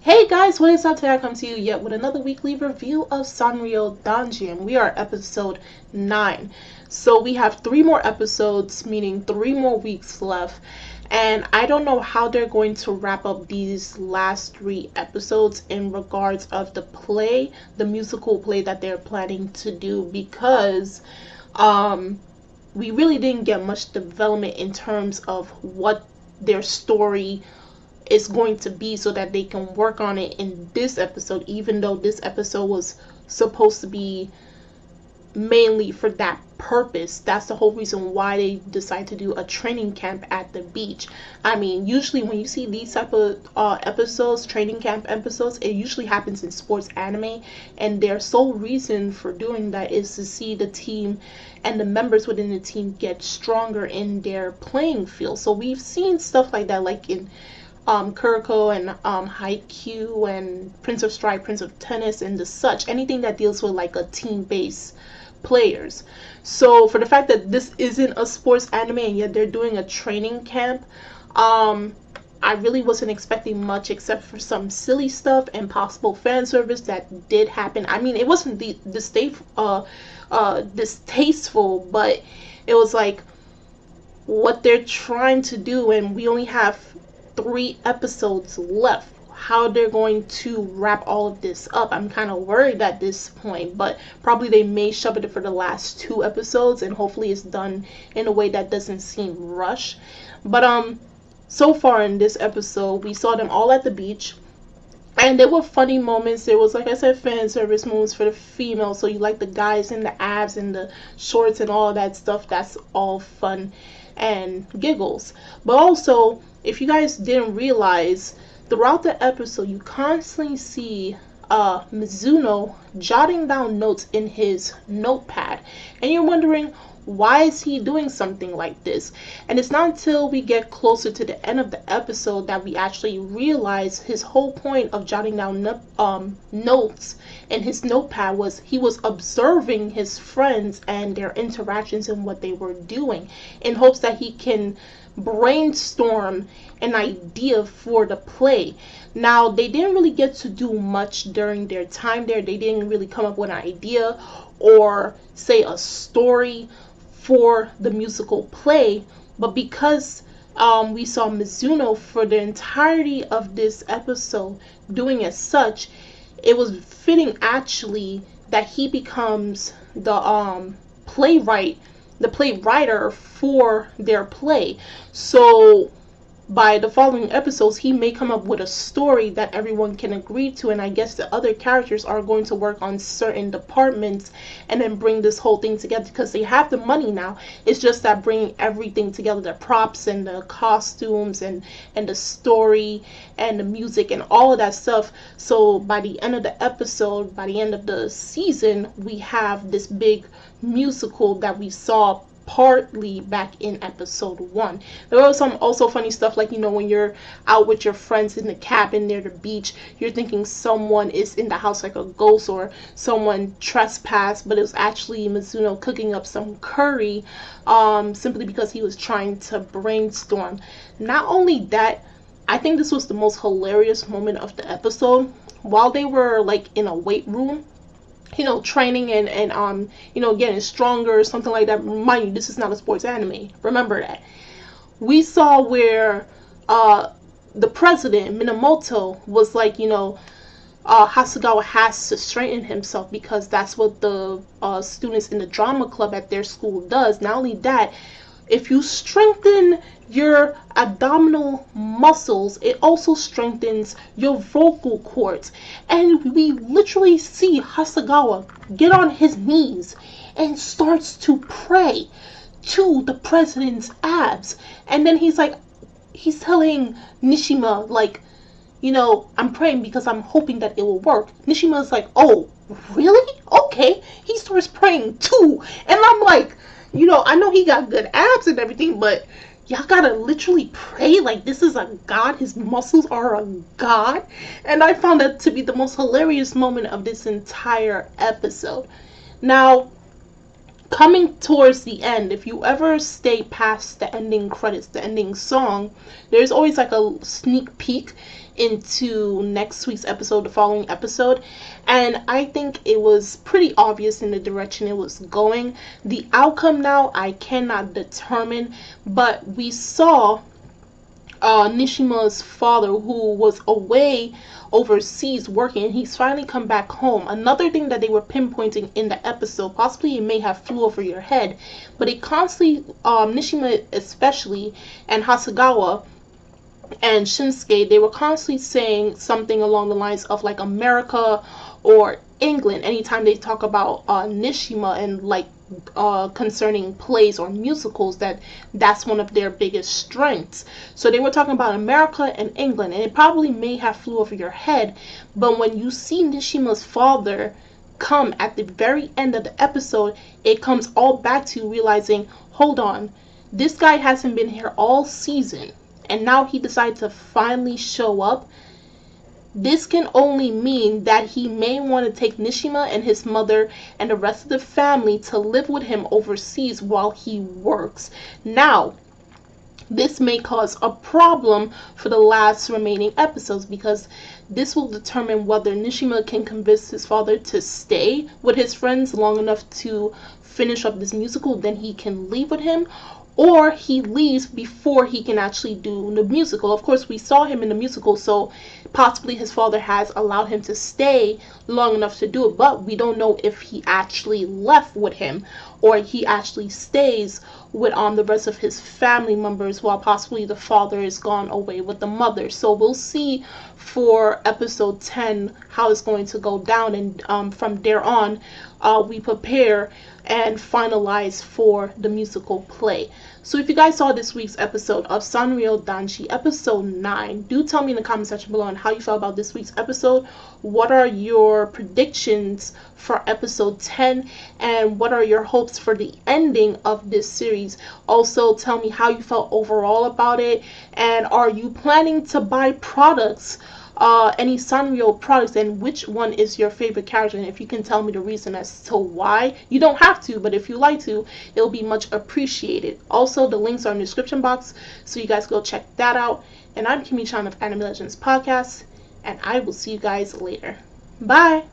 Hey guys, what is up? Today I come to you yet with another weekly review of Sanrio Danshi, and we are episode 9. So we have 3 more episodes, meaning 3 more weeks left, and I don't know how they're going to wrap up these last 3 episodes in regards of the play, the musical play that they're planning to do, because we really didn't get much development in terms of what their story is going to be, so that they can work on it in this episode, even though this episode was supposed to be mainly for that purpose. That's the whole reason why they decide to do a training camp at the beach. I mean, usually when you see these type of episodes, training camp episodes, it usually happens in sports anime, and their sole reason for doing that is to see the team and the members within the team get stronger in their playing field. So we've seen stuff like that, like in Kuroko and Haikyuu and Prince of Strike, Prince of Tennis, and the such. Anything that deals with like a team-based players. So for the fact that this isn't a sports anime and yet they're doing a training camp, I really wasn't expecting much except for some silly stuff and possible fan service that did happen. I mean, it wasn't distasteful, but it was like what they're trying to do, and we only have 3 episodes left. How they're going to wrap all of this up, I'm kind of worried at this point, but probably they may shove it for the last 2 episodes, and hopefully it's done in a way that doesn't seem rushed. But so far in this episode, we saw them all at the beach, and there were funny moments. There was, like I said, fan service moments for the females, so you like the guys in the abs and the shorts and all of that stuff. That's all fun and giggles. But also, if you guys didn't realize, throughout the episode you constantly see Mizuno jotting down notes in his notepad, and you're wondering, why is he doing something like this? And it's not until we get closer to the end of the episode that we actually realize his whole point of jotting down notes in his notepad was he was observing his friends and their interactions and what they were doing, in hopes that he can brainstorm an idea for the play. Now, they didn't really get to do much during their time there. They didn't really come up with an idea or say a story for the musical play, but because we saw Mizuno for the entirety of this episode doing as such, it was fitting actually that he becomes the playwriter for their play. So by the following episodes, he may come up with a story that everyone can agree to, and I guess the other characters are going to work on certain departments and then bring this whole thing together, because they have the money now. It's just that bringing everything together, the props and the costumes and the story and the music and all of that stuff. So by the end of the episode, by the end of the season, we have this big musical that we saw partly back in episode 1. There was some also funny stuff, like, you know, when you're out with your friends in the cabin near the beach, you're thinking someone is in the house like a ghost or someone trespassed, but it was actually Mizuno cooking up some curry simply because he was trying to brainstorm. Not only that, I think this was the most hilarious moment of the episode. While they were like in a weight room, you know, training and you know, getting stronger or something like that. Mind you, this is not a sports anime. Remember that. We saw where the president, Minamoto, was like, you know, Hasegawa has to strengthen himself because that's what the students in the drama club at their school does. Not only that, if you strengthen your abdominal muscles, it also strengthens your vocal cords. And we literally see Hasegawa get on his knees and starts to pray to the president's abs. And then he's telling Nishima, like, you know, I'm praying because I'm hoping that it will work. Nishima's like, oh, really? Okay. He starts praying too. And I'm like, you know, I know he got good abs and everything, but y'all gotta literally pray like this is a god? His muscles are a god? And I found that to be the most hilarious moment of this entire episode. Now, coming towards the end, if you ever stay past the ending credits, the ending song, there's always like a sneak peek into next week's episode, the following episode, and I think it was pretty obvious in the direction it was going. The outcome now I cannot determine, but we saw Nishima's father, who was away overseas working, and he's finally come back home. Another thing that they were pinpointing in the episode, possibly it may have flew over your head, but it constantly, Nishima especially, and Hasegawa and Shinsuke, they were constantly saying something along the lines of like America or England anytime they talk about Nishima, and like concerning plays or musicals, that's one of their biggest strengths. So they were talking about America and England, and it probably may have flew over your head, but when you see Nishima's father come at the very end of the episode, it comes all back to realizing, hold on, this guy hasn't been here all season, and now he decided to finally show up. This can only mean that he may want to take Nishima and his mother and the rest of the family to live with him overseas while he works. Now, this may cause a problem for the last remaining episodes, because this will determine whether Nishima can convince his father to stay with his friends long enough to finish up this musical, then he can leave with him, or he leaves before he can actually do the musical. Of course, we saw him in the musical, so possibly his father has allowed him to stay long enough to do it, but we don't know if he actually left with him or he actually stays with the rest of his family members while possibly the father is gone away with the mother. So we'll see for episode 10 how it's going to go down, and from there on we prepare and finalize for the musical play. So if you guys saw this week's episode of Sanrio Danshi, episode 9, do tell me in the comment section below on how you felt about this week's episode. What are your predictions for episode 10, and what are your hopes for the ending of this series? Also, tell me how you felt overall about it, and are you planning to buy products, any Sanrio products, and which one is your favorite character? And if you can tell me the reason as to why. You don't have to, but if you like to, it'll be much appreciated. Also, the links are in the description box, so you guys go check that out. And I'm Kimi-chan of Anime Legends Podcast, and I will see you guys later. Bye!